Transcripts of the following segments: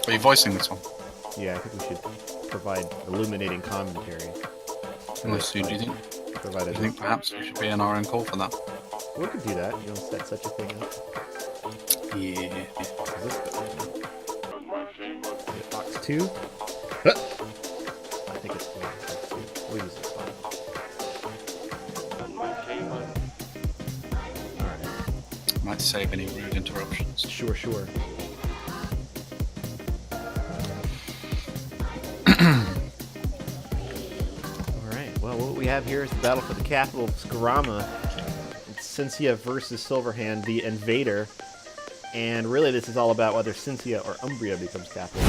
Are you voicing this one? Yeah, I think we should provide illuminating commentary. Unless you do you think? Provide I think perhaps we should be in our own call for that. we could do that. You know, set such a thing up. Yeah. Is this box 2? I think it's 4. We'll use this one. Alright. Might save any rude interruptions. Sure. Alright, well, what we have here is the battle for the capital of Garama. It's Cincia versus Silverhand, the invader. And really, this is all about whether Cincia or Umbria becomes capital.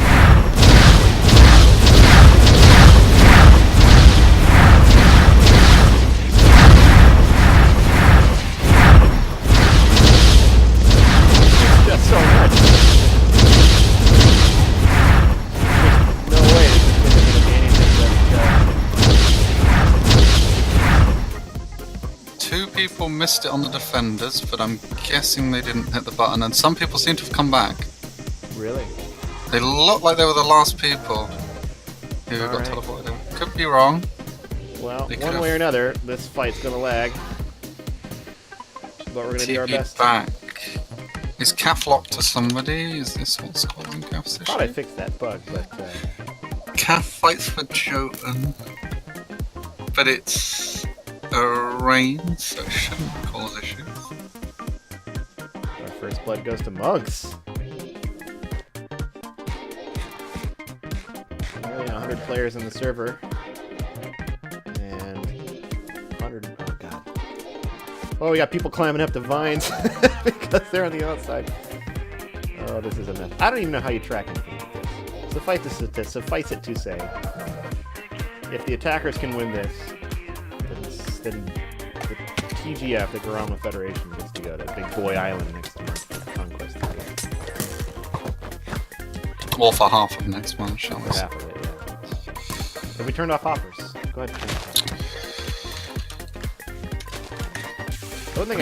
Just so much. There's no way this is going to be anything but... Two people missed it on the defenders, but I'm guessing they didn't hit the button, and some people seem to have come back. Really? They look like they were the last people who got Alright. teleported. Could be wrong. Well, They one could've- way or another, this fight's going to lag. But we're going to do our TP'd best. back. Is Calf locked to somebody? Is this what's causing Calf's I thought I issue? fixed that bug, but... Calf fights for Jotun, but it's a rain, so it shouldn't cause issues. Our first blood goes to Monks. Nearly 100 players in the server. And 100... Oh, God. Oh, we got people climbing up the vines because they're on the outside. Oh, this is a mess. I don't even know how you track anything like this. Suffice it to say, if the attackers can win this, then the TGF, the Garama Federation, gets to go to Big Boy Island next month for Conquest. Or for half of next month, shall we say. Half of it, yeah. Have we turned off hoppers? Go ahead and turn off hoppers. The one thing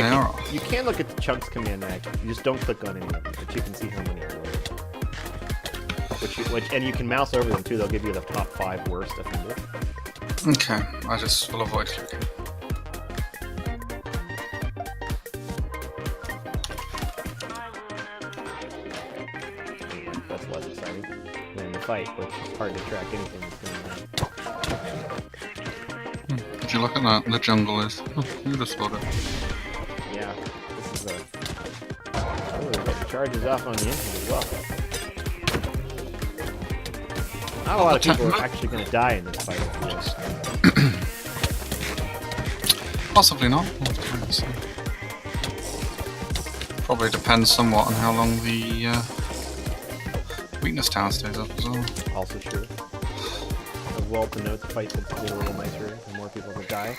you can look at the chunks command mag. You just don't click on any of them, but you can see how many are loaded. And you can mouse over them too. They'll give you the top 5 worst offender. Okay, I just will avoid clicking. That's less exciting than the fight, which is hard to track anything that's going on. Did you look at that? The jungle is. Oh, you just spot it. Yeah, this is a... Oh, we've got the charges off on the engine as well. Not a lot of people are actually going to die in this fight. Possibly not. Probably depends somewhat on how long the weakness tower stays up as well. Also true. As well to note, the fight gets a little nicer the more people that die.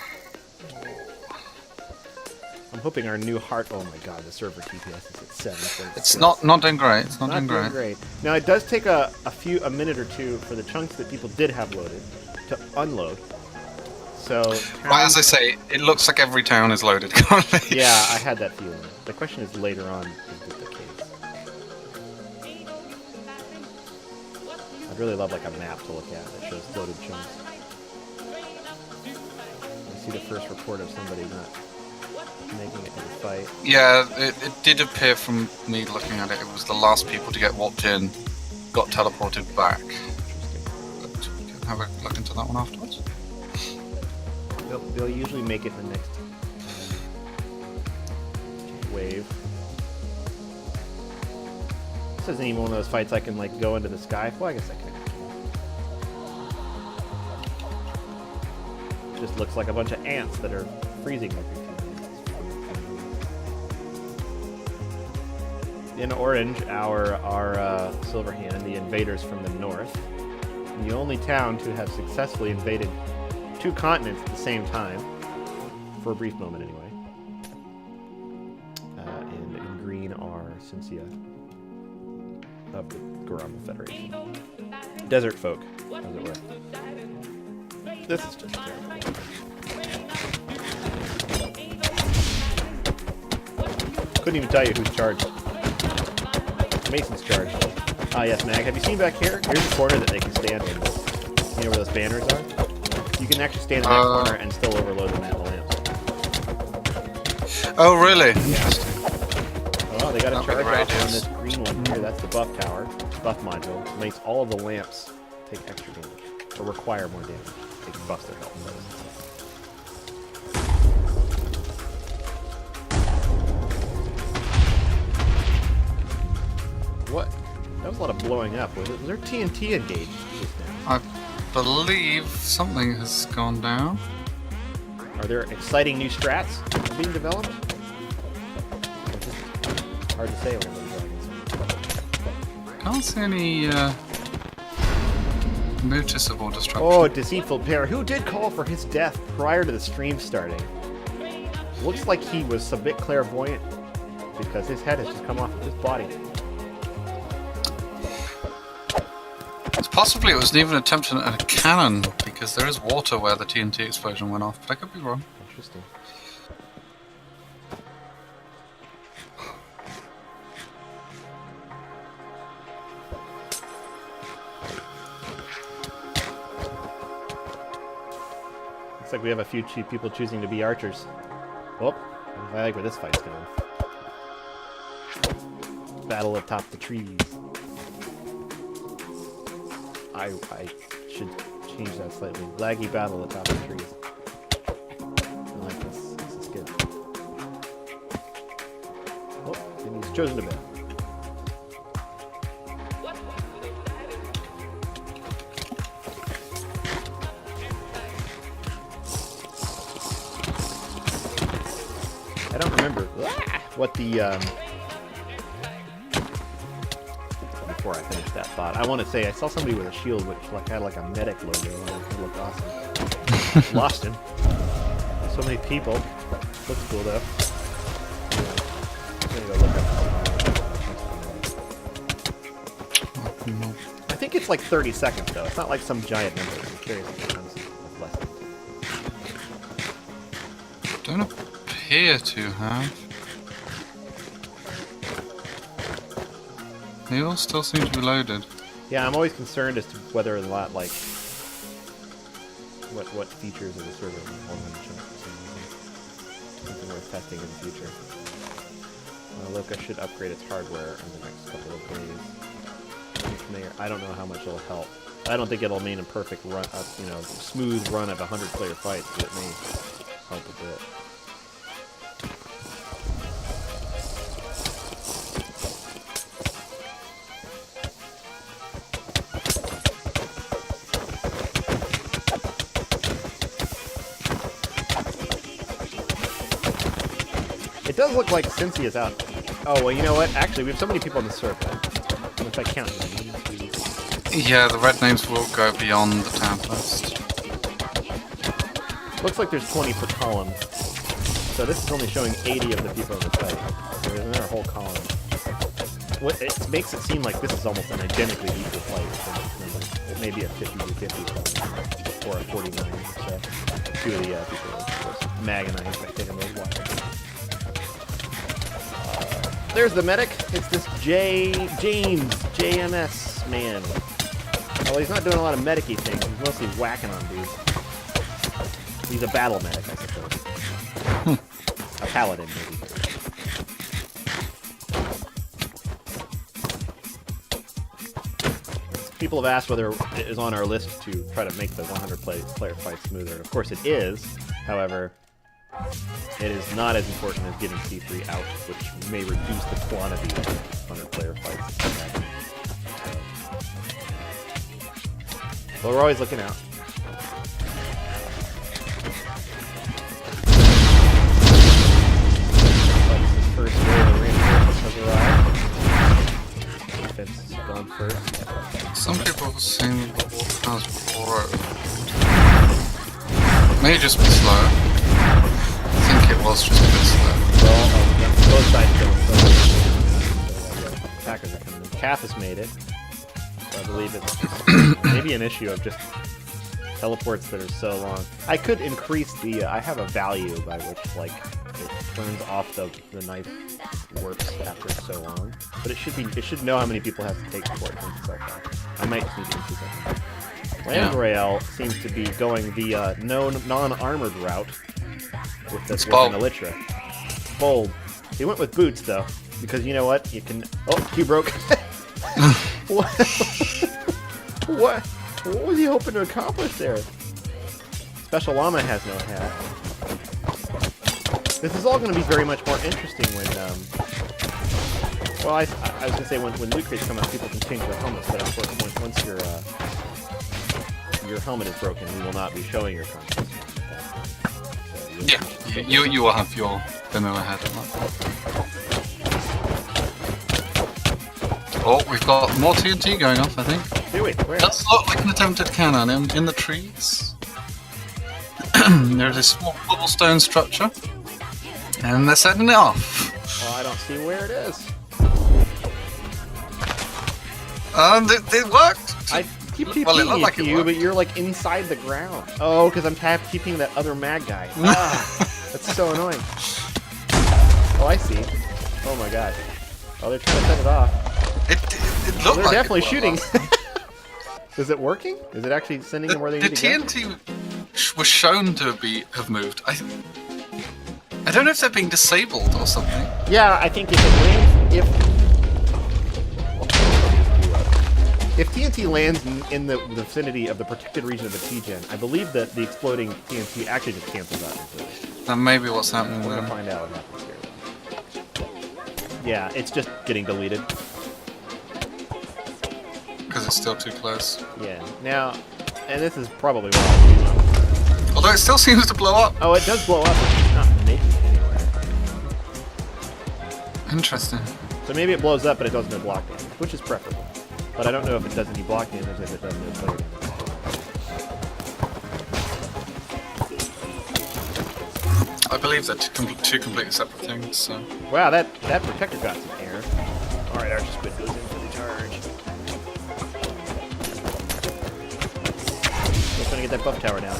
I'm hoping our new heart... Oh my god, the server TPS is at 7. It's not doing great. It's not doing great. Now, it does take a minute or two for the chunks that people did have loaded to unload. So... Right, as I say, it looks like every town is loaded currently. Yeah, I had that feeling. The question is later on, is it the case? I'd really love like a map to look at that shows loaded chunks. I see the first report of somebody not making it to the fight. Yeah, it did appear from me looking at it. It was the last people to get walked in, got teleported back. But we can have a look into that one afterwards. They'll usually make it the next wave. This isn't even one of those fights I can like go into the sky. Well, I guess I can. Just looks like a bunch of ants that are freezing every few minutes. In orange, our Silverhand, the invaders from the north, and the only town to have successfully invaded 2 continents at the same time, for a brief moment anyway. And in green are Cincia of the Garama Federation. Desert folk, as it were. This is just terrible. Couldn't even tell you who's charged. Mason's charged. Ah, yes, Mag. Have you seen back here? Here's a corner that they can stand in. You know where those banners are? You can actually stand in that corner and still overload the lamps. Oh, really? Interesting. Oh, they got a That'd be charge great, off on yes. this green one here. That's the buff tower, buff module. Makes all of the lamps take extra damage, or require more damage. They can bust their health. What? That was a lot of blowing up. Was there TNT engaged just now? I believe something has gone down. Are there exciting new strats being developed? It's just hard to say over the dragons. Can't see any noticeable destruction. Oh, deceitful pair. Who did call for his death prior to the stream starting? Looks like he was a bit clairvoyant because his head has just come off of his body. Possibly it was even an attempt at a cannon, because there is water where the TNT explosion went off, but I could be wrong. Interesting. Looks like we have a few people choosing to be archers. Oh, I like where this fight's going. Battle atop the trees. I should change that slightly. Laggy battle atop the trees. I like this. This is good. Oh, and he's chosen to bed. I don't remember what the before I finish that thought. I want to say I saw somebody with a shield which had like a medic logo on it. It looked awesome. Lost him. So many people. Looks cool though. I'm gonna go look up. I think it's like 30 seconds though. It's not like some giant number. I'm curious if it comes with less. Don't appear to have. They all still seem to be loaded. Yeah, I'm always concerned as to whether or not, like, what features of the server will something worth testing in the future. Loka should upgrade its hardware in the next couple of days. I don't know how much it'll help. I don't think it'll mean a perfect run, smooth run of 100-player fights, but it may help a bit. It does look like Cincy is out. Oh, well, you know what? Actually, we have so many people in the circle. If I count them. Yeah, the red names will go beyond the tab list. Looks like there's 20 per column. So this is only showing 80 of the people on the site. So there's another whole column. What it makes it seem like this is almost an identically equal fight. It may be a 50-50 or a 49. So two of the people, of course, Mag and I have taken those watches. There's the medic. It's this James JMS man. Well, he's not doing a lot of medic-y things. He's mostly whacking on dudes. He's a battle medic, I suppose. A paladin, maybe. People have asked whether it is on our list to try to make the 100-player fight smoother. Of course it is. However, it is not as important as getting C3 out, which may reduce the quantity of 100-player fights. But we're always looking out. First wave of reinforcements has arrived. Defense is gone first. Some people have seen the water has broke. May just be slow. I think it was just a bit slow. Well, both sides going slow. Attackers are coming in. Calf has made it. So I believe it's just maybe an issue of just teleports that are so long. I could increase the. I have a value by which, like, burns off the knife works after so long. But it should know how many people have to take before it turns itself off. I might just need to do something. Land Royale seems to be going the non-armored route with this Elytra. Bold. He went with boots though, because you know what? You can. Oh, Q broke. What? What was he hoping to accomplish there? Special Llama has no hat. This is all going to be very much more interesting when, well, I was going to say when loot crates come out, people can change their helmets, but of course, once your helmet is broken, we will not be showing your content. So you will have your vanilla head. Oh, we've got more TNT going off, I think. Do we? Where? Does look like an attempted cannon in the trees. There's a small cobblestone structure, and they're setting it off. Well, I don't see where it is. It worked. I keep TPing Well, it looked like you, but you're like inside the ground. Oh, because I'm TPing that other mad guy. That's so annoying. Oh, I see. Oh my god. Oh, they're trying to set it off. It looked They're like definitely it shooting. Is it working? Is it actually sending them where they need to go? The TNT was shown to have moved. I don't know if they're being disabled or something. Yeah, I think if it lands, if TNT lands in the vicinity of the protected region of the T-Gen, I believe that the exploding TNT actually just cancels out completely. That may be what's happening We're there. gonna find out what happens here. Yeah, it's just getting deleted. Because it's still too close. Yeah. Now, and this is probably what I'll do. Although it still seems to blow up. Oh, it does blow up, but it's not making it anywhere. Interesting. So maybe it blows up, but it doesn't do block damage, which is preferable. But I don't know if it does any block damage, if it does no player damage. I believe they're two completely separate things, so... Wow, that protector got some air. Alright, Archer Squid goes in for the charge. Just gonna get that buff tower down.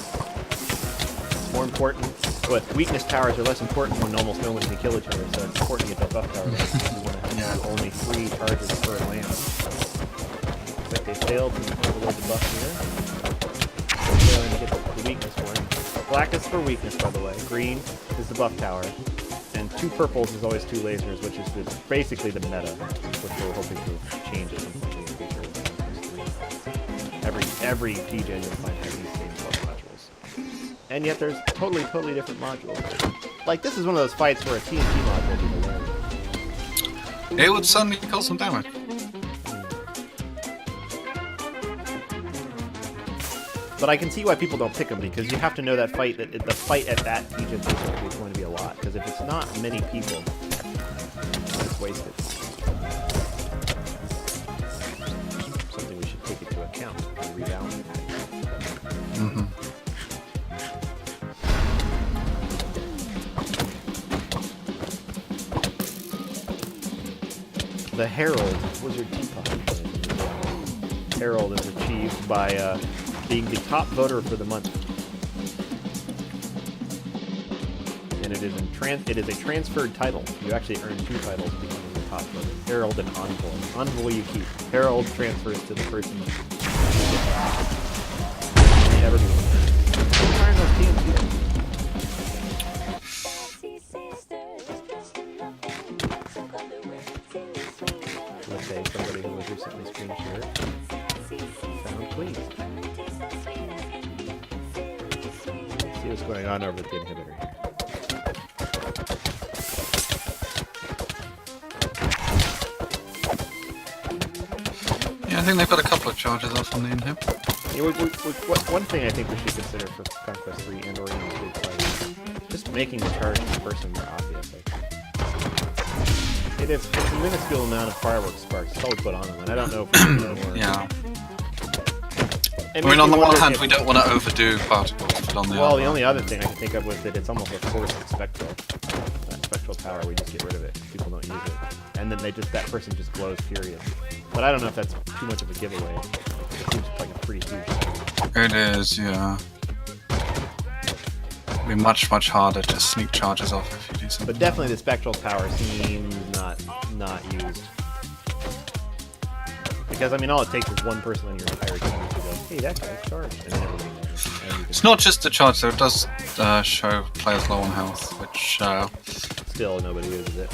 It's more important. But weakness towers are less important when almost no one can kill each other, so it's important to get that buff tower down. You want to have only 3 charges per land. Looks like they failed to avoid the buff here. They're failing to get the weakness one. Black is for weakness, by the way. Green is the buff tower. And 2 purples is always 2 lasers, which is basically the meta, which we're hoping to change it in the future. Every TJ you'll find has these same buff modules. And yet there's totally different modules. Like, this is one of those fights where a TNT module would be the win. It would suddenly cause some damage. But I can see why people don't pick them, because you have to know that fight, that the fight at that TJ station is going to be a lot. Because if it's not many people, it's wasted. Something we should take into account and rebalance. Mm-hmm. The Herald Wizard Teapot. Herald is achieved by being the top voter for the month. And it is a transferred title. You actually earn 2 titles becoming the top voter. Herald and Envoy. Envoy you keep. Herald transfers to the person who ever be. Firing those TNT. Let's say somebody who was recently screen shared found pleased. Let's see what's going on over at the inhibitor here. Yeah, I think they've got a couple of charges off on the inhib. Yeah, one thing I think we should consider for Conquest 3 and or even 3 is just making the charge in person more obvious. It's a minuscule amount of fireworks sparks. It's always put on them, and I don't know if it's going to work. Yeah. I mean, on the one hand, we don't want to overdo particles, but on the other... Well, the only other thing I can think of was that it's almost a forced spectral. That spectral power, we just get rid of it. People don't use it. And then that person just glows furious. But I don't know if that's too much of a giveaway. It seems like a pretty huge thing. It is, yeah. It'd be much harder to sneak charges off if you do decent. But definitely the spectral power seems not used. Because I mean, all it takes is one person on your entire team to go, "Hey, that guy's charged," and then everybody knows. And you can It's not just the charge, though. It does show players low on health, which still nobody uses it.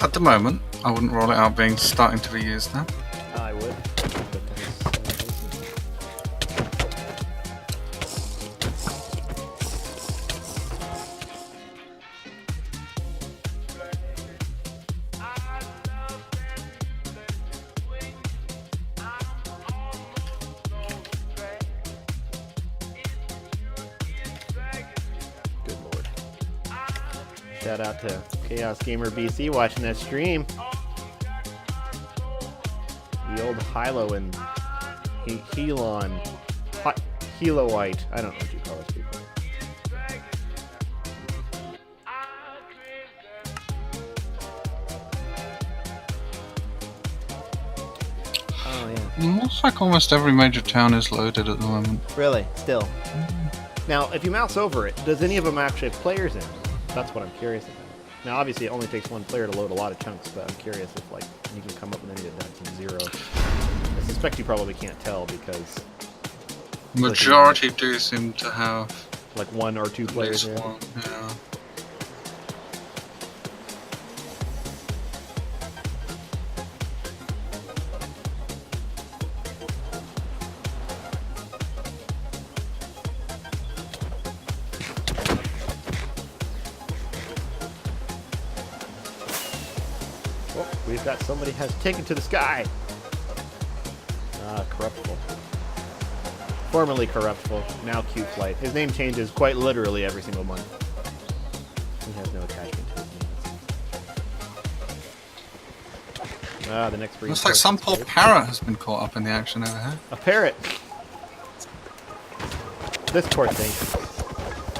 at the moment I wouldn't rule it out being starting to be used now. I would. Shout out to Chaos Gamer BC watching that stream. The old Hilo and Helon. Heloite. I don't know what you call those people. Oh, yeah. Looks like almost every major town is loaded at the moment. Really? Still. Now, if you mouse over it, does any of them actually have players in? That's what I'm curious about. Now, obviously, it only takes one player to load a lot of chunks, but I'm curious if, like, you can come up with any of that from zero. I suspect you probably can't tell because... Majority do seem to have... like one or two players in. One, yeah. We've got somebody has taken to the sky. Corruptible. Formerly Corruptible, now Cute Flight. His name changes quite literally every single month. He has no attachment to his name. The next breed. Looks like some poor parrot has been caught up in the action over here. A parrot. This poor thing.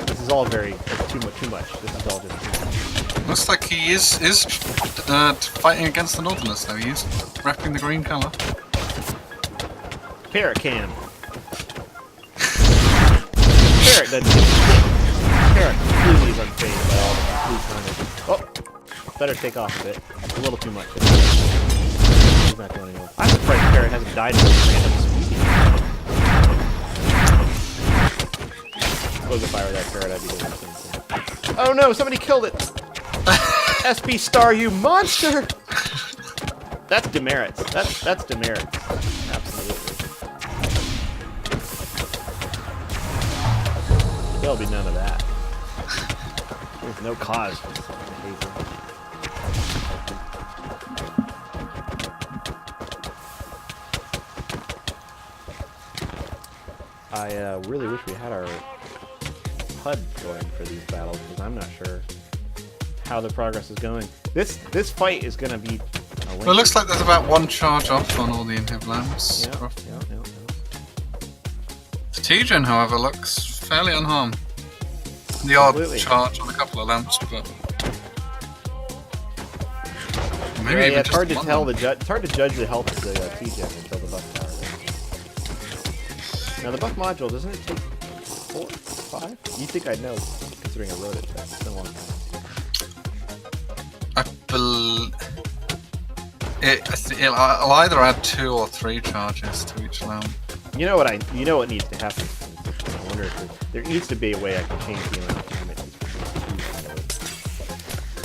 This is all very too much. This is all just too much. Looks like he is fighting against the Nautilus, though. He's repping the green colour. Parrot can. Parrot doesn't. Parrot completely is unfazed by all the complete carnage. Oh, better take off a bit. It's a little too much. He's not going anywhere. I'm surprised Parrot hasn't died in this random sweeping. Suppose if I were that Parrot, I'd be doing the same thing. Oh no! Somebody killed it. SP Star, you monster! That's demerits. That's demerits. Absolutely. There'll be none of that. There's no cause for this behavior. I really wish we had our HUD going for these battles because I'm not sure how the progress is going. This fight is going to be a Well, it looks like there's about one charge off on all the inhib lamps. Yeah. The T-Gen, however, looks fairly unharmed. The odd Completely. charge on a couple of lamps, but maybe yeah, even it's just hard to one tell lamp. it's hard to judge the health of the T-Gen until the buff tower is. Now the buff module, doesn't it take 4, 5? You think I'd know, considering I wrote it. It's been a long time. I'll either add 2 or 3 charges to each lamp. You know what needs to happen. I wonder if there needs to be a way I can change the amount of time it takes for chunks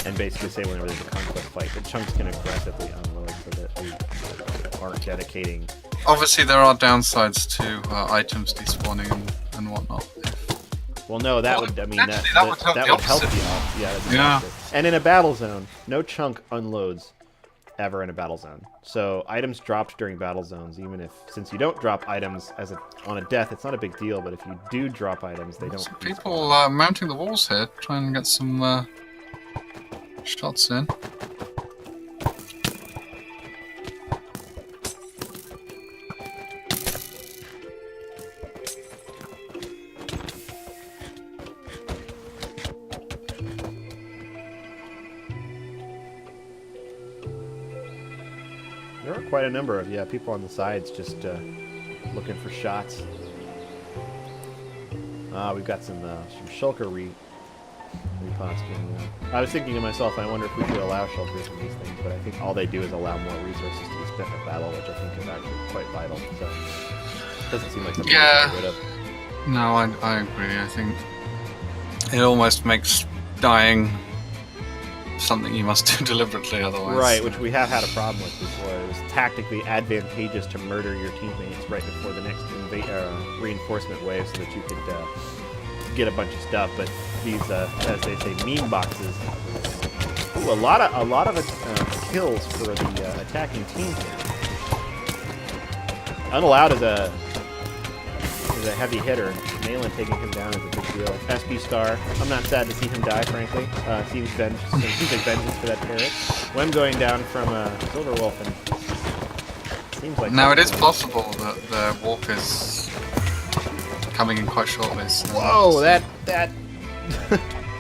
to and basically say whenever there's a conquest fight, the chunks can aggressively unload so that we aren't dedicating. Obviously, there are downsides to items despawning and whatnot. Well, no, that would. I mean, that would help that the would help opposite. the health. Yeah. That'd be Yeah. opposite. And in a battle zone, no chunk unloads ever in a battle zone. So items dropped during battle zones, even if since you don't drop items on a death, it's not a big deal. But if you do drop items, they don't. Some people mounting the walls here, trying to get some shots in. There are quite a number of people on the sides just looking for shots. We've got some shulker I was thinking to myself, I wonder if we should allow shelters in these things, but I think all they do is allow more resources to be spent in battle, which I think is actually quite vital. So it doesn't seem like something we should get rid of. No, I agree. I think it almost makes dying something you must do deliberately otherwise. Right, which we have had a problem with before. It was tactically advantageous to murder your teammates right before the next reinforcement wave so that you could get a bunch of stuff. But these, as they say, meme boxes. Ooh, a lot of kills for the attacking team here. Unallowed is a heavy hitter. Malin taking him down is a big deal. SB Star. I'm not sad to see him die, frankly. Seems like vengeance for that parrot. Wem going down from Silver Wolf, and seems like. Now it is possible that the warp is coming in quite shortly. So whoa! That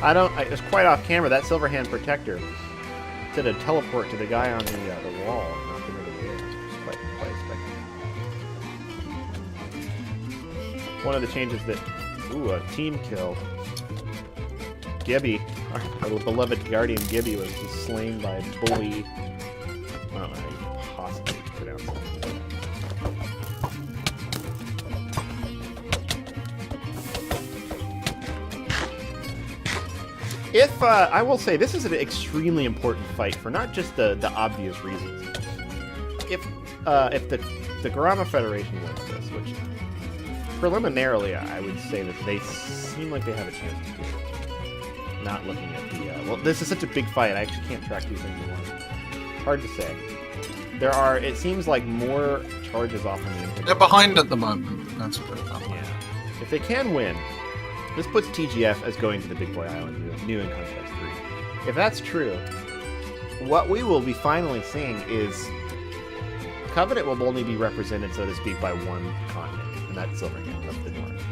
I don't. It's quite off camera. That Silverhand Protector did a teleport to the guy on the wall, and knocked him into the air. It's quite spectacular. One of the changes that, ooh, a team kill. Gibby, our beloved Guardian Gibby, was just slain by Bully. I don't know how you possibly pronounce it. I will say, this is an extremely important fight for not just the obvious reasons. If the Garama Federation wins this, which preliminarily I would say that they seem like they have a chance to do it. Not looking at the well, this is such a big fight. I actually can't track these things in one. Hard to say. There are. It seems like more charges off on the input. they're behind at the moment. That's what they're Yeah. If they can win, this puts TGF as going to the Big Boy Island, new in Conquest 3. If that's true, what we will be finally seeing is Covenant will only be represented, so to speak, by one continent, and that's Silverhand of the North.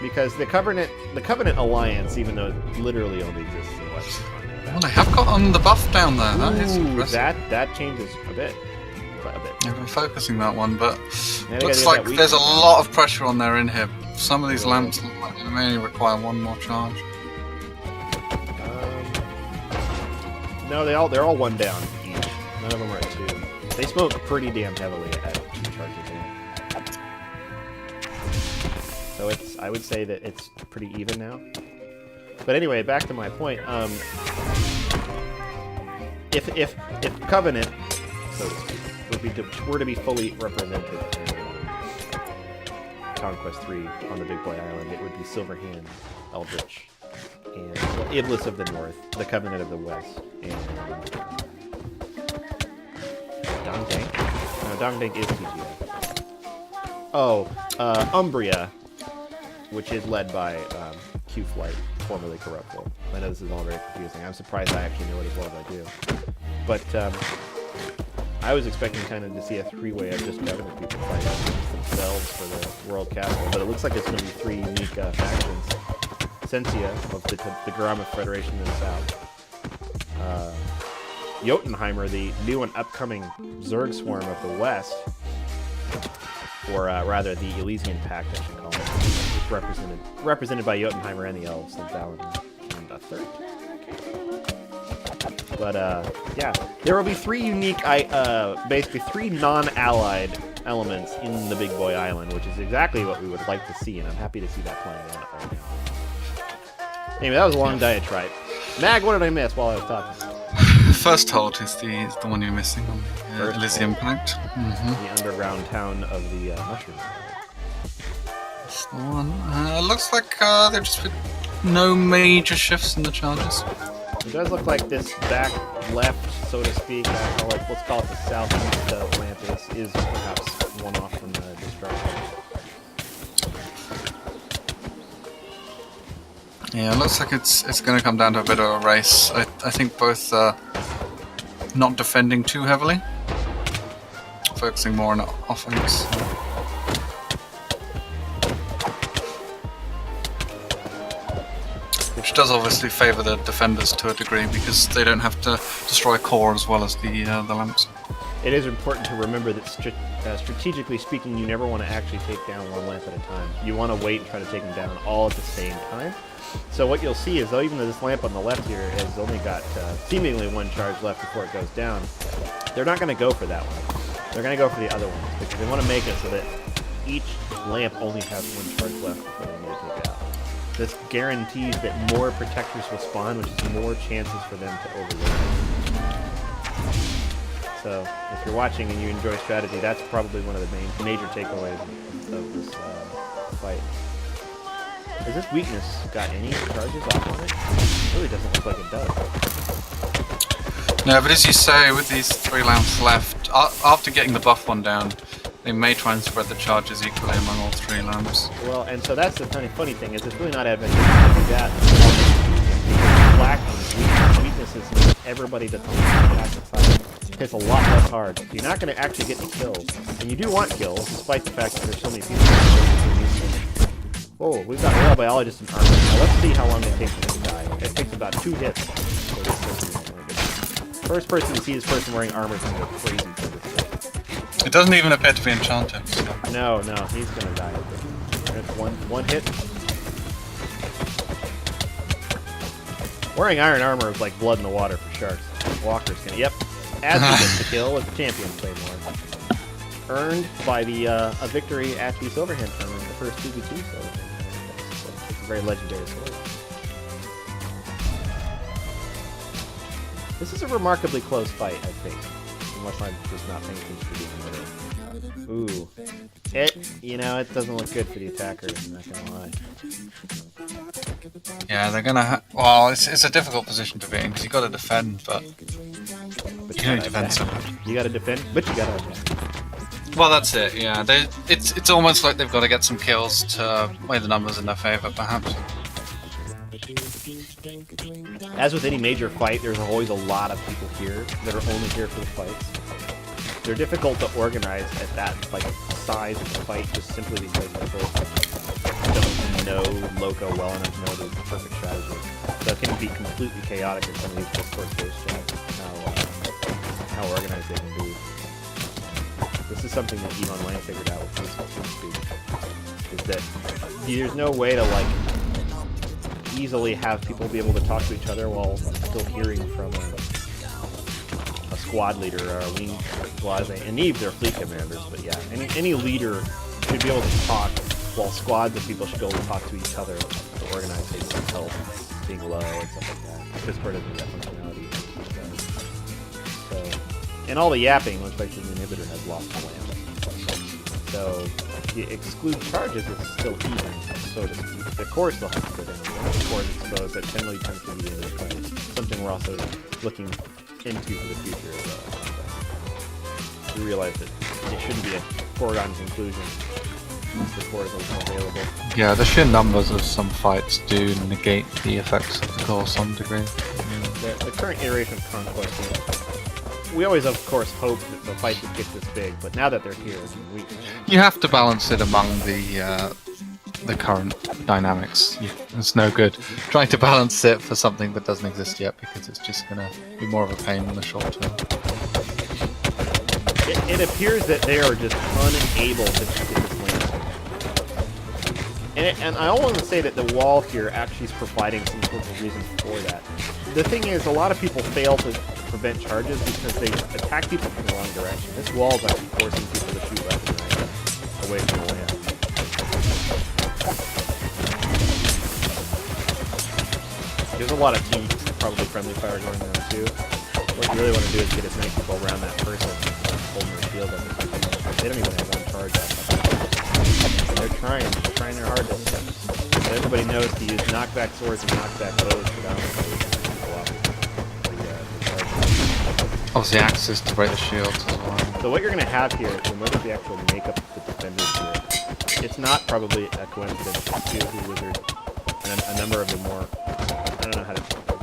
Because the Covenant Alliance, Even though it literally only exists in the Western continent. Well, they have got on the buff down there. That is impressive. that changes a bit. Quite a bit. They've been focusing that one, but Now they looks gotta like get that there's a weakness. lot of pressure on their inhib. Some of these lamps look like they may require one more charge. No, they're all one down each. None of them are at two. They smoke pretty damn heavily at 2 charges in. So I would say that it's pretty even now. But anyway, back to my point. If Covenant, so to speak, were to be fully represented in Conquest 3 on the Big Boy Island, it would be Silverhand, Eldritch, and Iblis of the North, the Covenant of the West, and Dongdank? No, Dongdank is TGF. Oh, Umbria, which is led by Q-Flight, formerly Corruptible. I know this is all very confusing. I'm surprised I actually know it as well as I do. But I was expecting kind of to see a 3-way of just Covenant people fighting against themselves for the World Capital, but it looks like it's going to be 3 unique factions. Sensia of the Garama Federation in the south. Jotunheimer, the new and upcoming Zerg Swarm of the west, or rather the Elysian Pact, I should call it, represented by Jotunheimer and the Elves, and Valen and a third. But yeah, there will be 3 unique, basically 3 non-allied elements in the Big Boy Island, which is exactly what we would like to see, and I'm happy to see that playing out right now. Anyway, that was a long diatribe. Mag, what did I miss while I was talking? First hold is the one you're missing on the Elysium Pact. The underground town of the Mushroom. That's the one. Looks like there just been no major shifts in the charges. It does look like this back left, so to speak, let's call it the southeast of Atlantis, is perhaps one off from the destruction. Yeah, it looks like it's going to come down to a bit of a race. I think both not defending too heavily, focusing more on offense. Which does obviously favour the defenders to a degree because they don't have to destroy core as well as the lamps. It is important to remember that strategically speaking, you never want to actually take down one lamp at a time. You want to wait and try to take them down all at the same time. So what you'll see is, though, even though this lamp on the left here has only got seemingly 1 charge left before it goes down, they're not going to go for that one. They're going to go for the other ones because they want to make it so that each lamp only has 1 charge left before they need to take it out. This guarantees that more protectors will spawn, which is more chances for them to overload. So if you're watching and you enjoy strategy, that's probably one of the major takeaways of this fight. Has this weakness got any charges off on it? It really doesn't look like it does. No, but as you say, with these 3 lamps left, after getting the buff one down, they may try and spread the charges equally among all 3 lamps. Well, and so that's the funny thing, is it's really not advantageous to do that. Black weaknesses mean everybody that's on the back side hits a lot less hard. You're not going to actually get any kills. And you do want kills, despite the fact that there's so many people. Oh, we've got Royal Biologist in armor. Now let's see how long it takes for them to die. It takes about 2 hits for this person. First person to see this person wearing armor is going to go crazy for this thing. It doesn't even appear to be enchanted. So. No, he's going to die. That's one hit. Wearing iron armor is like blood in the water for sharks. Walker's gonna. Yep. As he gets the kill with the champion claymore. Earned by the a victory at the Silverhand tournament, the first 2v2 Silverhand. So it's a very legendary sword. This is a remarkably close fight, I think. Unless I'm just not paying attention to the middle. Ooh. It doesn't look good for the attacker, I'm not gonna lie. Yeah, they're gonna well, it's a difficult position to be in, because you gotta defend, but you can only defend so much. You gotta defend, but you gotta attack. Well, that's it, yeah. It's almost like they've got to get some kills to weigh the numbers in their favour, perhaps. As with any major fight, there's always a lot of people here that are only here for the fights. They're difficult to organize at that size of the fight, just simply because people don't know Loco well enough to know the perfect strategy. So it can be completely chaotic in some of these Discord-based chats, how organized they can be. This is something that Elon Lang figured out with TeamSpeak, is that there's no way to easily have people be able to talk to each other while still hearing from a squad leader or a wing squad. And Eve, they're fleet commanders, but yeah, any leader should be able to talk, while squads of people should be able to talk to each other to organize things like health, being low, and stuff like that. Discord doesn't have that functionality. So, and all the yapping looks like the inhibitor has lost the lamp. So, if you exclude charges, it's still even, so to speak. The core still has to go down. The core is exposed, that generally tends to be the end of the fight. Something we're also looking into for the future as well. We realize that it shouldn't be a foregone conclusion once the core is available. Yeah, the sheer numbers of some fights do negate the effects of the core to some degree. The current iteration of Conquest, we always, of course, hope that the fight would get this big, but now that they're here, You have to balance it among the current dynamics. It's no good trying to balance it for something that doesn't exist yet, because it's just going to be more of a pain in the short term. It appears that they are just unable to get this lane. And I want to say that the wall here actually is providing some sort of reason for that. The thing is, a lot of people fail to prevent charges because they attack people from the wrong direction. This wall is actually forcing people to shoot left and right away from the land. There's a lot of team probably friendly fire going on too. What you really want to do is get as many people around that person holding their shield up. They don't even have one charge up. They're trying their hardest. But everybody knows to use knockback swords and knockback bows predominantly. Obviously, axes to break the shields as well. So what you're going to have here, you'll notice the actual makeup of the defenders here. It's not probably a coincidence. Two wizard and a number of the more, I don't know how to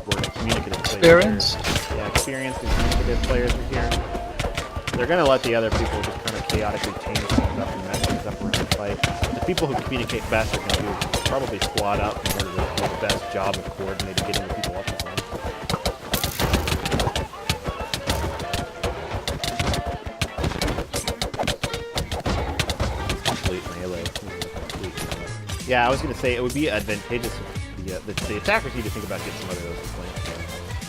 word it, communicative players. Experienced? Yeah, experienced and communicative players are here. They're going to let the other people just kind of chaotically change things up and mess things up around the fight. The people who communicate best are going to do probably squad up in order to do the best job of coordinating getting the people up to them. Yeah, I was going to say it would be advantageous if The attackers need to think about getting some other of those points,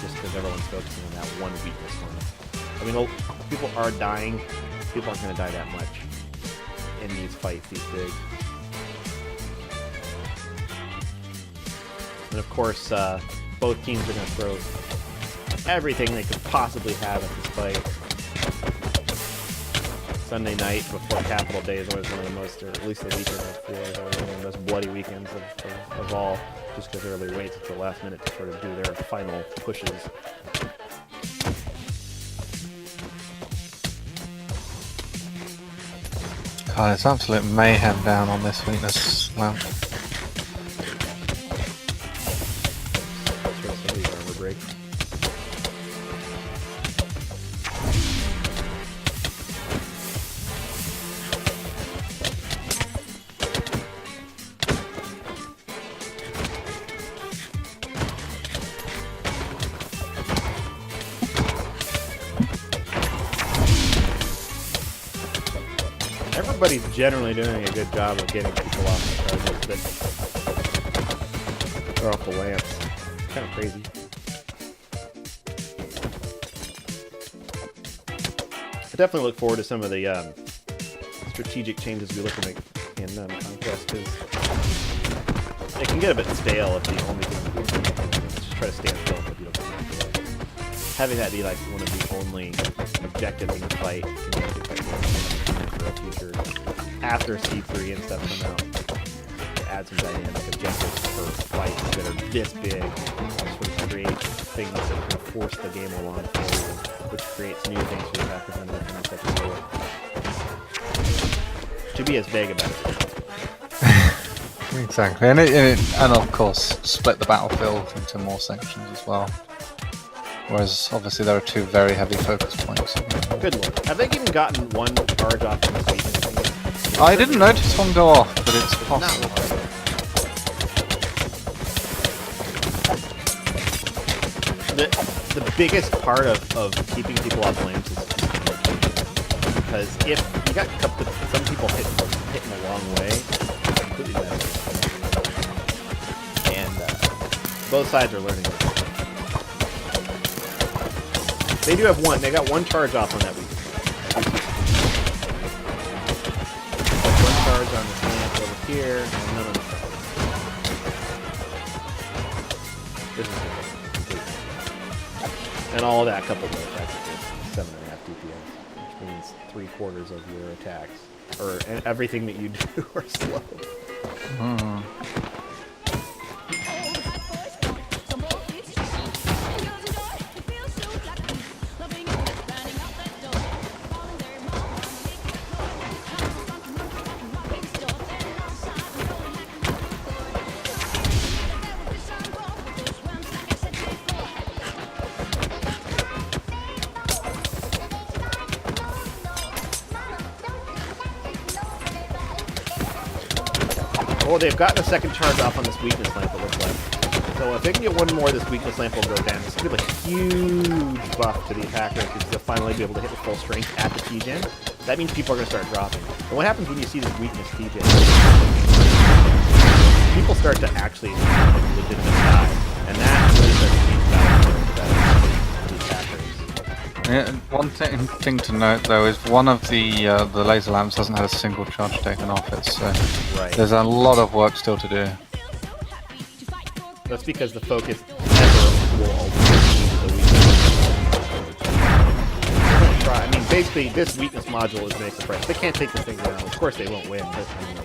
just because everyone's focusing on that one weakness point. I mean, people are dying. People aren't going to die that much in these fights, these big. And of course, both teams are going to throw everything they could possibly have at this fight. Sunday night before Capital Day is always one of the most, or at least the weekend before, is always one of the most bloody weekends of all, just because everybody waits until the last minute to sort of do their final pushes. God, it's absolute mayhem down on this weakness lamp. Somebody's armor break. Everybody's generally doing a good job of getting people off the charges, or off the lamps. It's kind of crazy. I definitely look forward to some of the strategic changes we look to make in Conquest, because it can get a bit stale if the only thing we do is just try to stand still for beautiful. Having that be like one of the only objectives in the fight can make it quite good for a future after C3 and stuff come out. To add some dynamic objectives for fights that are this big, sort of create things that can force the game along forward, which creates new things for the attackers and everything such as to be as vague about it. Exactly, and of course split the battlefield into more sections as well. Whereas obviously there are two very heavy focus points. Good lord. Have they even gotten one charge off in this weekend? I didn't notice one go off, but it's possible. The biggest part of keeping people off lamps is because if you got some people hitting a long way, it's completely bad. And both sides are learning it. They do have one. They got one charge off on that week. One charge on the lamp over here, and none on the front. This is complete. And all of that coupled with that's just 7.5 DPS, which means 3/4 of your attacks, or everything that you do, are slow. Oh, they've gotten a second charge off on this weakness lamp, it looks like. So if they can get one more, this weakness lamp will go down. It's going to be a huge buff to the attacker because they'll finally be able to hit with full strength at the T-gen. That means people are going to start dropping. And what happens when you see this weakness T-gen? People start to actually legitimate die. And that really starts to change the attackers. Yeah, one thing to note though is one of the laser lamps hasn't had a single charge taken off it, so there's a lot of work still to do. That's because the focus never will always be the weakness. I mean, basically, this weakness module is make the price. They can't take this thing down. Of course, they won't win, but I mean,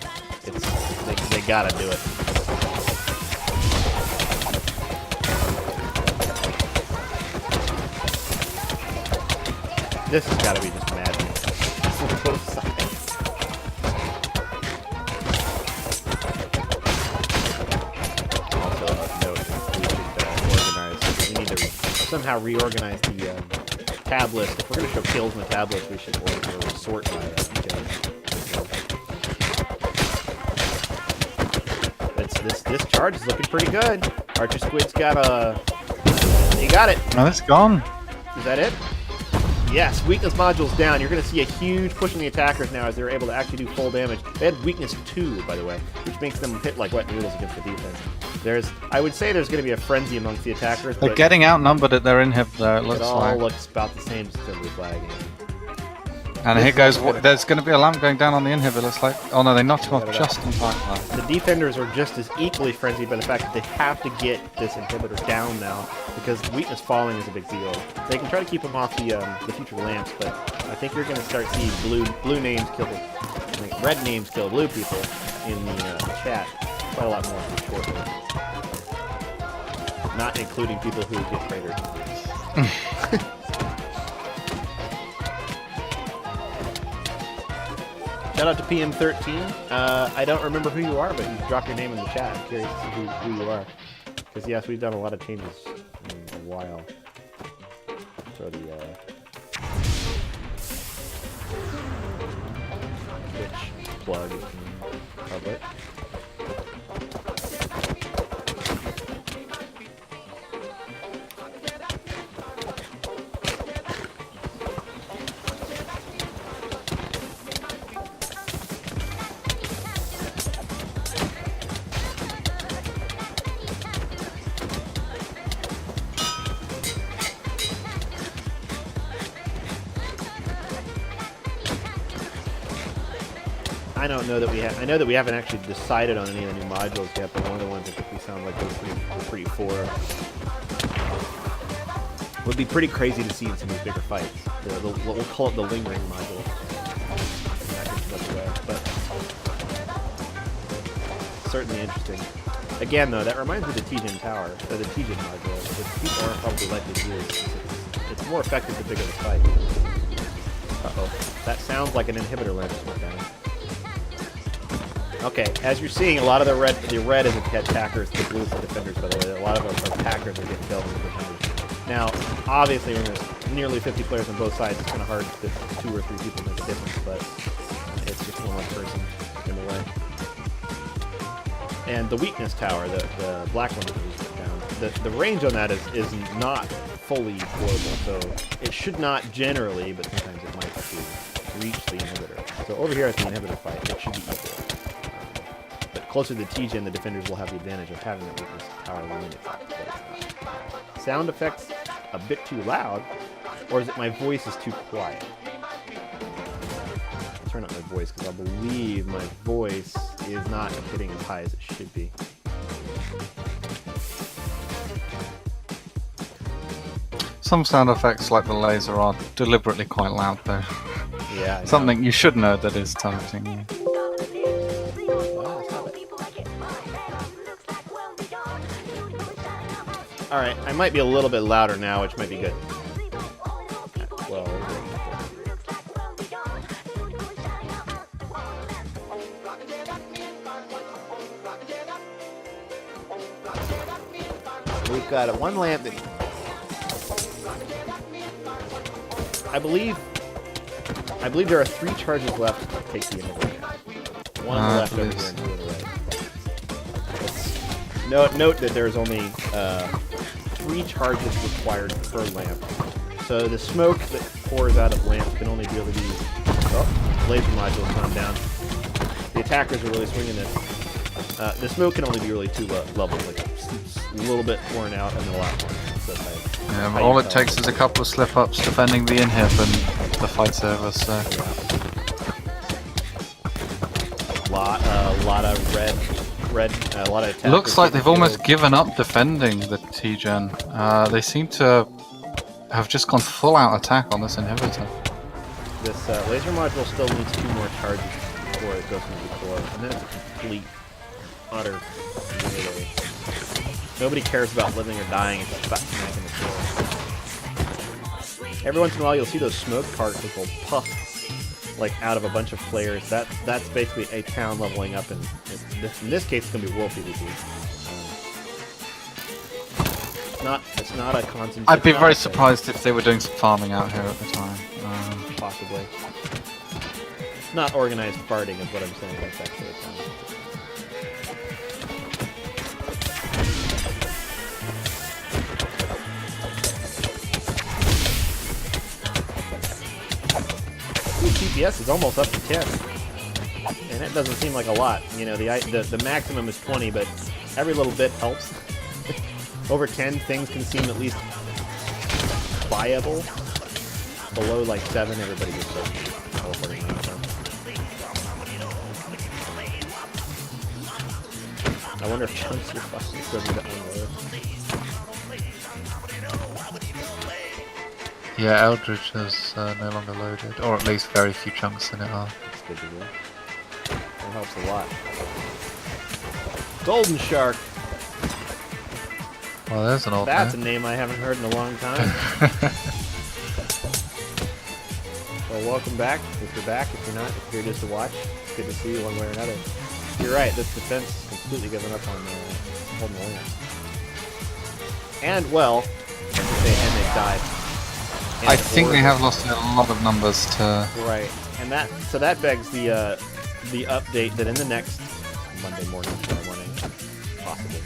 they gotta do it. This has got to be just madness on both sides. Also, note we need to somehow reorganize the tab list. If we're going to show kills in the tab list, we should sort by this charge is looking pretty good. Archer Squid's got a... You got it. No, it's gone. Is that it? Yes, weakness module's down. You're going to see a huge push on the attackers now as they're able to actually do full damage. They had weakness 2, by the way, which makes them hit like wet noodles against the defense. I would say there's going to be a frenzy amongst the attackers, They're but getting outnumbered at their inhib though, it looks it all like. looks about the same just in terms of lagging. And here goes, there's going to be a lamp going down on the inhib, it looks like. Oh no, they knocked him off Yeah, just in time. The defenders are just as equally frenzied by the fact that they have to get this inhibitor down now because weakness falling is a big deal. They can try to keep them off the future lamps, but I think you're going to start seeing blue names kill, like red names kill blue people in the chat quite a lot more shortly. Not including people who get cratered. Shout out to PM13. I don't remember who you are, but you dropped your name in the chat. I'm curious to see who you are. Because yes, we've done a lot of changes in a while. So the Twitch plug is public. I don't know that we have. I know that we haven't actually decided on any of the new modules yet, but one of the ones I think we sound like we're pretty for would be pretty crazy to see in some of these bigger fights. We'll call it the lingering module. But certainly interesting. Again, though, that reminds me of the T-Gen tower, or the T-Gen module, which people aren't probably likely to use. It's more effective the bigger the fight. Uh-oh. That sounds like an inhibitor lamp just went down. Okay, as you're seeing, a lot of the red is the attackers, the blue is the defenders, by the way. A lot of our attackers are getting killed in the defenders. Now, obviously, when there's nearly 50 players on both sides, it's kind of hard if 2 or 3 people make a difference, but it's just one less person in the way. And the weakness tower, the black one that we put down, the range on that is not fully global, so it should not generally, but sometimes it might actually reach the inhibitor. So over here at the inhibitor fight, it should be equal. But closer to the T-Gen, the defenders will have the advantage of having that weakness tower limit. Sound effects a bit too loud, or is it my voice is too quiet? I'll turn up my voice because I believe my voice is not hitting as high as it should be. Some sound effects like the laser are deliberately quite loud though. Yeah. Something you should know that is targeting you. Alright, I might be a little bit louder now, which might be good. Well, we've got one lamp that I believe there are 3 charges left to take the inhibitor. One on the left over here and 2 on the right. Note that there's only 3 charges required per lamp. So the smoke that pours out of lamps can only really be... Oh, laser module's gone down. The attackers are really swinging this. The smoke can only be really 2 levels, like a little bit pouring out and then a lot more. So Yeah, but all it takes is a couple of slip-ups defending the inhib and the fight's over, so... A lot of red, a lot of attackers. Looks like they've almost given up defending the T-Gen. They seem to have just gone full-out attack on this inhibitor. This laser module still needs 2 more charges before it goes into the core, and then it's a complete, utter melee. Nobody cares about living or dying, it's just about smacking the core. Every once in a while you'll see those smoke particles will puff like out of a bunch of players. That's basically a town leveling up, and in this case it's going to be world PvP. It's not a constant... I'd be very surprised if they were doing some farming out here at the time. Possibly. Not organized farting is what I'm saying. That's actually a time. Ooh, TPS is almost up to 10. And that doesn't seem like a lot. You know, the maximum is 20, but every little bit helps. Over 10, things can seem at least viable. Below like 7, everybody gets teleporting around. So. I wonder if chunks are fucking equivalent to unload. Yeah, Eldridge is no longer loaded, or at least very few chunks in it are. That's good to know. That helps a lot. Golden Shark. Well, there's an old That's name. a name I haven't heard in a long time. Well, welcome back. If you're back, if you're not, if you're here just to watch, it's good to see you one way or another. You're right, this defense is completely given up on holding the land. And, well, and they've died. And I think they have lost a lot of numbers to... Right, and that begs the update that in the next Monday morning, tomorrow morning, possibly,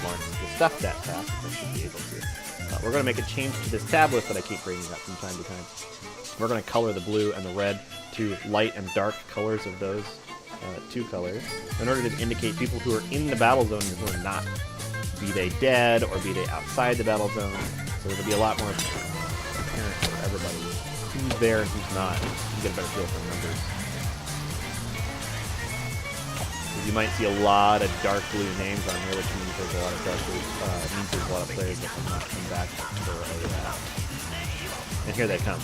launch the stuff that fast, I should be able to. We're going to make a change to this tablet that I keep bringing up from time to time. We're going to color the blue and the red to light and dark colors of those two colors in order to indicate people who are in the battle zone and who are not, be they dead or be they outside the battle zone. So it'll be a lot more apparent for everybody who's there and who's not. You get a better feel for numbers. You might see a lot of dark blue names on here, which means there's a lot of dark blue. Means there's a lot of players that have not come back for a. And here they come.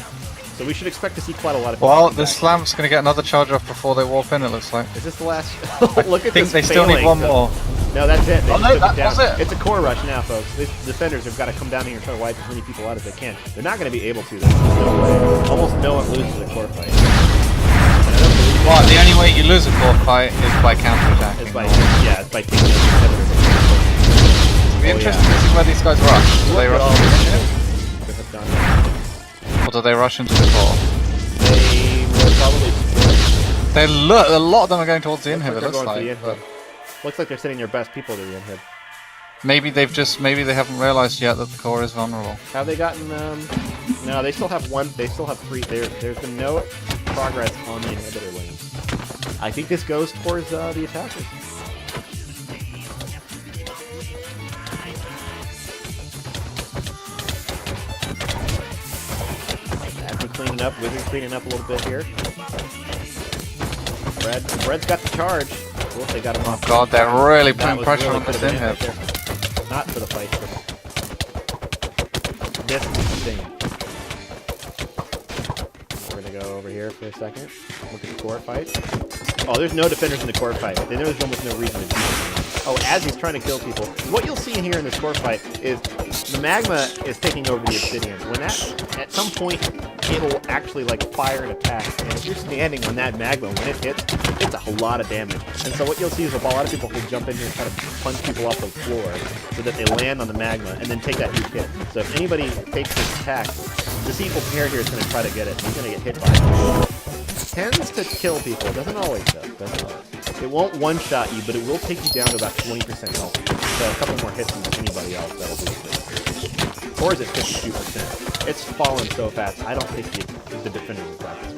So we should expect to see quite a lot of people. Well, this lamp's going to get another charge off before they warp in, it looks like. Is this the last? Look at I think this they still need one more. No, that's it. They Oh, just no, took that it down. was it. It's a core rush now, folks. These defenders have got to come down here and try to wipe as many people out as they can. They're not going to be able to. There's no way. Almost no one loses a core fight. Well, the only way you lose a core fight is by counterattacking. It's by taking the inhibitors. It'll be interesting to see where these guys rush. Do they Look at all rush into the this inhib? have done. Or do they rush into the core? They will probably split. They look. A lot of them are going towards the inhib. Looks It like looks they're like. going to the inhib. Looks like they're sending their best people to the inhib. Maybe they haven't realized yet that the core is vulnerable. Have they gotten? No, they still have one. They still have 3. There's been no progress on the inhibitor lanes. I think this goes towards the attackers. After cleaning up, Wizard cleaning up a little bit here. Bread's got the charge. Well, they got him off. God, they're really That putting was pressure really on this could've been inhib. it right there. Not for the fight, but this is the thing. We're gonna go over here for a second. Look at the core fight. Oh, there's no defenders in the core fight. There's almost no reason to do this. Oh, as he's trying to kill people. What you'll see here in this core fight is the magma is taking over the obsidian. When that, at some point, it'll actually like fire an attack. And if you're standing on that magma, when it hits, it's a whole lot of damage. And so what you'll see is a lot of people will jump in here and try to punch people off the floor so that they land on the magma and then take that huge hit. So if anybody takes this attack, this evil pair here is going to try to get it. He's going to get hit by it. Tends to kill people. It doesn't always, though. Doesn't always. It won't one-shot you, but it will take you down to about 20% health. So a couple more hits than anybody else, that'll do it. Or is it 52%? It's fallen so fast, I don't think the defender will practice.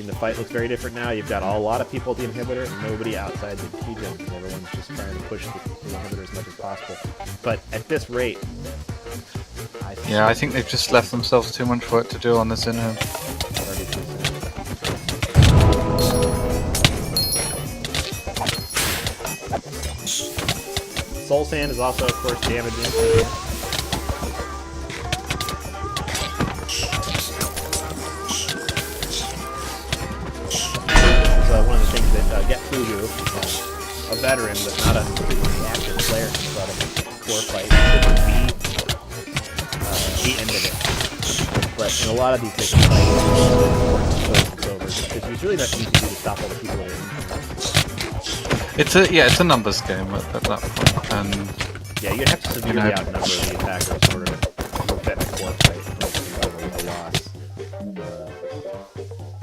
The fight looks very different now. You've got a lot of people at the inhibitor and nobody outside the key gen. Everyone's just trying to push the inhibitor as much as possible. But at this rate, I think they've just left themselves too much work to do on this inhib. Soul Sand is also, of course, damaging. One of the things that Get Fugu, a veteran but not a completely active player, brought up a core fight would be the end of it. But in a lot of these big fights, it's over because there's really nothing you can do to stop all the people that are in. It's a numbers game at that point, and Yeah, you'd have to severely outnumber the attackers in order to prevent a core fight from a loss.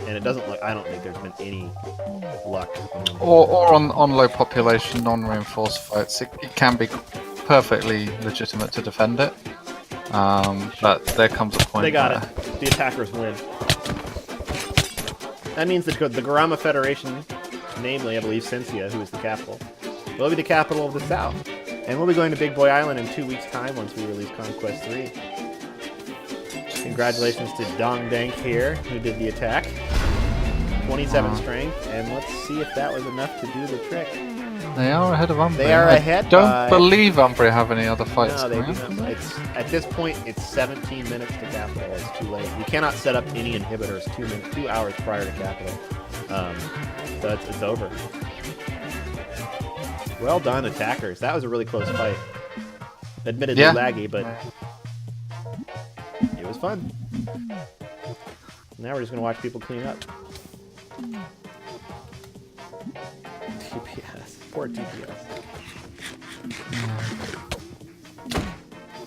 And it doesn't look. I don't think there's been any luck. Or on low population, non-reinforced fights, it can be perfectly legitimate to defend it. But there comes a point. They got where... it. The attackers win. That means that the Garama Federation, namely, I believe, Cencia, who is the capital, will be the capital of the South. And we'll be going to Big Boy Island in 2 weeks' time once we release Conquest 3. Congratulations to Dong Dank here, who did the attack. 27 strength, and let's see if that was enough to do the trick. They are ahead of Umbria. They are ahead. I don't believe Umbria have any other fights. No, they do not. At this point, it's 17 minutes to capital. It's too late. You cannot set up any inhibitors 2 hours prior to capital. So it's over. Well done, attackers. That was a really close fight. Admittedly laggy, but it was fun. Now we're just going to watch people clean up. TPS. Poor TPS.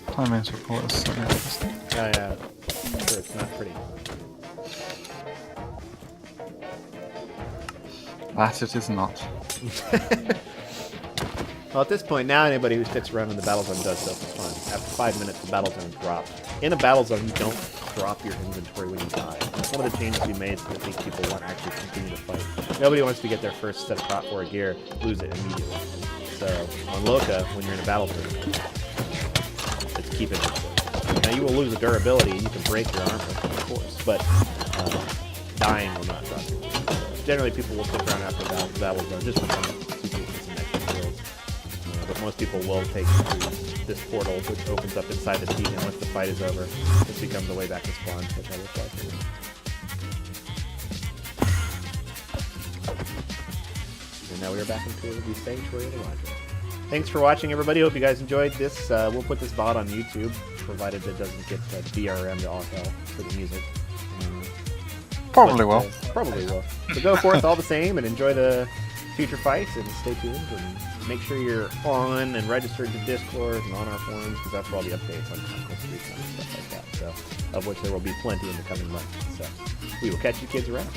Time report is so interesting. Oh, yeah. Sure, it's not pretty. That it is not. Well, at this point, now anybody who sticks around in the battle zone does stuff for fun. After 5 minutes, the battle zone drops. In a battle zone, you don't drop your inventory when you die. That's one of the changes we made so that make people want to actually continue to fight. Nobody wants to get their first set of Prot 4 gear, lose it immediately. So, on Loka, when you're in a battle zone, it's keep inventory. Now, you will lose a durability, you can break your armor, of course, but dying will not drop you. Generally, people will stick around after the battle zone just for fun. But most people will take this portal, which opens up inside the team, and once the fight is over, this becomes a way back to spawn, which I look like. And now we are back into the Sanctuary of the Roger. Thanks for watching, everybody. Hope you guys enjoyed this. We'll put this VOD on YouTube, provided it doesn't get DRM to all hell for the music. Probably will. Probably will. So go forth all the same and enjoy the future fights and stay tuned and make sure you're on and registered to Discord and on our forums because that's where all the updates on Conquest 3 and stuff like that. So, of which there will be plenty in the coming months. So we will catch you kids around.